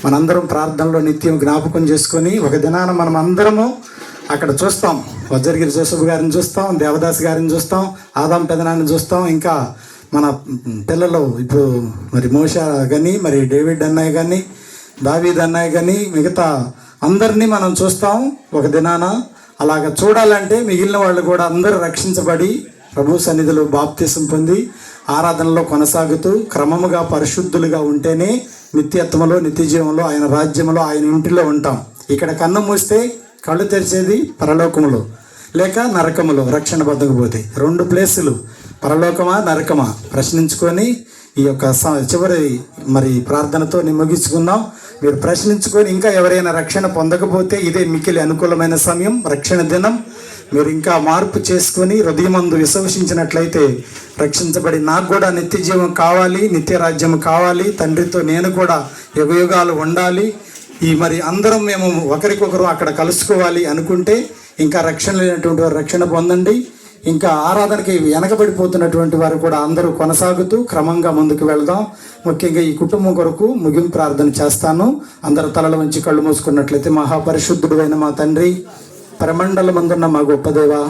మనందరం ప్రార్థనలో నిత్యం జ్ఞాపకం చేసుకొని ఒక దినాన మనం అందరము అక్కడ చూస్తాం. వజ్రగిరి జోసఫ్ గారిని చూస్తాం, దేవదాస్ గారిని చూస్తాం, ఆదాం పెదనాన్ని చూస్తాం, ఇంకా మన పిల్లలు ఇప్పుడు మరి మోషా కానీ, మరి డేవిడ్ అన్నయ్య కానీ, దావీద్ అన్నయ్య కానీ, మిగతా అందరినీ మనం చూస్తాం ఒక దినాన. అలాగ చూడాలంటే మిగిలిన వాళ్ళు కూడా అందరూ రక్షించబడి ప్రభు సన్నిధిలో బాప్తిసం పొంది ఆరాధనలో కొనసాగుతూ క్రమముగా పరిశుద్ధులుగా ఉంటేనే నిత్యత్వంలో, నిత్య జీవంలో, ఆయన రాజ్యంలో, ఆయన ఇంటిలో ఉంటాం. ఇక్కడ కన్ను మూస్తే కళ్ళు తెరిచేది పరలోకములో లేక నరకములో రక్షణ బద్దకపోతే. 2 ప్లేసులు, పరలోకమా నరకమా ప్రశ్నించుకొని ఈ యొక్క చివరి మరి ప్రార్థనతో ముగించుకుందాం. మీరు ప్రశ్నించుకొని ఇంకా ఎవరైనా రక్షణ పొందకపోతే ఇదే మిక్కిలి అనుకూలమైన సమయం, రక్షణ దినం. మీరు ఇంకా మార్పు చేసుకొని హృదయమందు విశ్వసించినట్లయితే రక్షించబడి నాకు కూడా నిత్య జీవం కావాలి, నిత్య రాజ్యం కావాలి, తండ్రితో నేను కూడా యుగయుగాలు ఉండాలి, ఈ మరి అందరం మేము ఒకరికొకరు అక్కడ కలుసుకోవాలి అనుకుంటే ఇంకా రక్షణ లేనటువంటి వారు రక్షణ పొందండి. ఇంకా ఆరాధనకి వెనకబడిపోతున్నటువంటి వారు కూడా అందరూ కొనసాగుతూ క్రమంగా ముందుకు వెళదాం. ముఖ్యంగా ఈ కుటుంబం కొరకు ముగింపు ప్రార్థన చేస్తాను. అందరు తలల వంచి కళ్ళు మూసుకున్నట్లయితే. మహాపరిశుద్ధుడు అయిన మా తండ్రి, పరమండలమందున్న మా గొప్ప దేవా,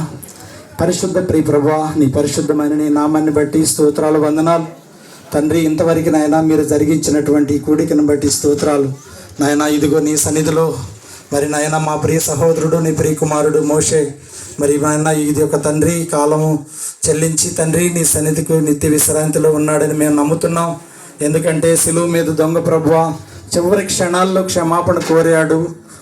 పరిశుద్ధ ప్రియ ప్రభువా, నీ పరిశుద్ధమైన నీ నామాన్ని బట్టి స్తోత్రాలు, వందనాలు తండ్రి. ఇంతవరకు నాయన మీరు జరిగించినటువంటి కూడికను బట్టి స్తోత్రాలు నాయన. ఇదిగో నీ సన్నిధిలో మరి నాయన మా ప్రియ సహోదరుడు, నీ ప్రియ కుమారుడు మోషే మరి నాయన ఇది ఒక తండ్రి కాలము చెల్లించి తండ్రి నీ సన్నిధికి నిత్య విశ్రాంతిలో ఉన్నాడని మేము నమ్ముతున్నాం. ఎందుకంటే సిలువ మీద దొంగ ప్రభువా చివరి క్షణాల్లో క్షమాపణ కోరాడు.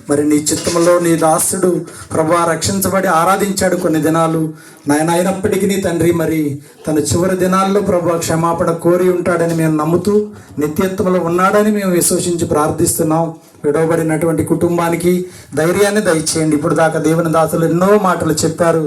మరి నీ చిత్తంలో నీ దాసుడు ప్రభువా రక్షించబడి ఆరాధించాడు కొన్ని దినాలు నాయన. అయినప్పటికీ నీ తండ్రి మరి తన చివరి దినాల్లో ప్రభువా క్షమాపణ కోరి ఉంటాడని మేము నమ్ముతూ నిత్యత్వంలో ఉన్నాడని మేము విశ్వసించి ప్రార్థిస్తున్నాం. విడవబడినటువంటి కుటుంబానికి ధైర్యాన్ని దయచేయండి. ఇప్పుడు దాకా దేవుని దాసులు ఎన్నో మాటలు చెప్పారు,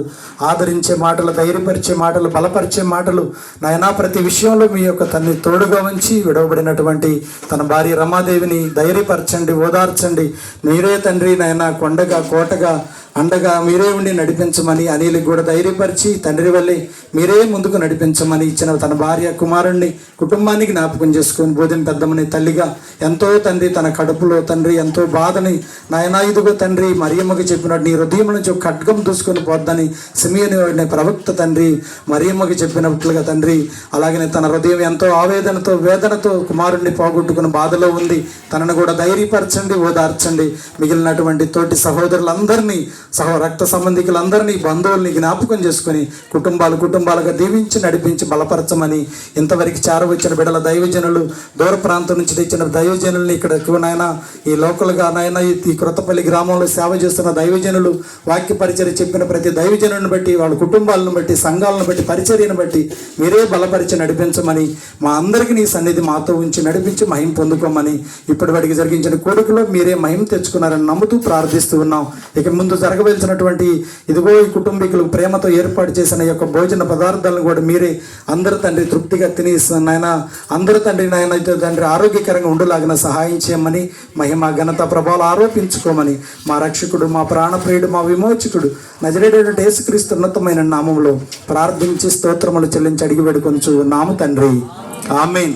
ఆదరించే మాటలు, ధైర్యపరిచే మాటలు, బలపరిచే మాటలు నాయనా. ప్రతి విషయంలో మీ యొక్క తన్ని తోడుగా ఉంచి విడవబడినటువంటి తన భార్య రమాదేవిని ధైర్యపరచండి, ఓదార్చండి. మీరే తండ్రి నాయన కొండగా, కోటగా, అండగా మీరే ఉండి నడిపించమని అనిల్కి కూడా ధైర్యపరిచి తండ్రి వల్లే మీరే ముందుకు నడిపించమని ఇచ్చిన తన భార్య కుమారుణ్ణి కుటుంబానికి జ్ఞాపకం చేసుకొని బోధిన పెద్దమని తల్లిగా ఎంతో తండ్రి తన కడుపులో తండ్రి ఎంతో బాధని నాయనా. ఇదిగో తండ్రి మరియమ్మకి చెప్పినట్టు నీ హృదయం నుంచి ఒక ఖడ్గం దూసుకొని పోద్దని సిమియోని ప్రవక్త తండ్రి మరియమ్మకి చెప్పినట్లుగా తండ్రి అలాగనే తన హృదయం ఎంతో ఆవేదనతో వేదనతో కుమారుణ్ణి పోగొట్టుకున్న బాధలో ఉంది. తనను కూడా ధైర్యపరచండి, ఓదార్చండి. మిగిలినటువంటి తోటి సహోదరులందరినీ, రక్త సంబంధికులందరినీ, బంధువుల్ని జ్ఞాపకం చేసుకుని కుటుంబాలుగా దీవించి నడిపించి బలపరచమని ఇంతవరకు చేరవచ్చిన బిడ్డల దైవజనులు, దూర ప్రాంతం నుంచి తెచ్చిన దైవజనుల్ని ఇక్కడ నాయన ఈ లోకల్గా నాయన ఈ క్రొత్తపల్లి గ్రామంలో సేవ చేస్తున్న దైవజనులు, వాక్య పరిచర్య చెప్పిన ప్రతి దైవజనులను బట్టి, వాళ్ళ కుటుంబాలను బట్టి, సంఘాలను బట్టి, పరిచర్యను బట్టి మీరే బలపరిచి నడిపించమని, మా అందరికీ నీ సన్నిధి మాతో ఉంచి నడిపించి మహిమ పొందుకోమని ఇప్పటి వరకు జరిగించిన కోరికలో మీరే మహిమ తెచ్చుకున్నారని నమ్ముతూ ప్రార్థిస్తూ ఉన్నాం. ఇక ముందు జరగవలసినటువంటి ఇదిగో ఈ కుటుంబీకులు ప్రేమతో ఏర్పాటు చేసిన యొక్క భోజన పదార్థాలను కూడా మీరే అందరూ తండ్రి తృప్తిగా తిని నాయన, అందరూ తండ్రి నాయన తండ్రి ఆరోగ్యకరంగా ఉండేలాగిన సహాయం చేయమని, మహిమ ఘనత ప్రభావాలు ఆరోపించుకోమని మా రక్షకుడు, మా ప్రాణప్రియుడు, మా విమోచకుడు నజరేయుడైన యేసుక్రీస్తు ఉన్నతమైన నామములో ప్రార్థించి స్తోత్రములు చెల్లించి అడిగి వేడుకొంచు నాము తండ్రి. ఆమేన్.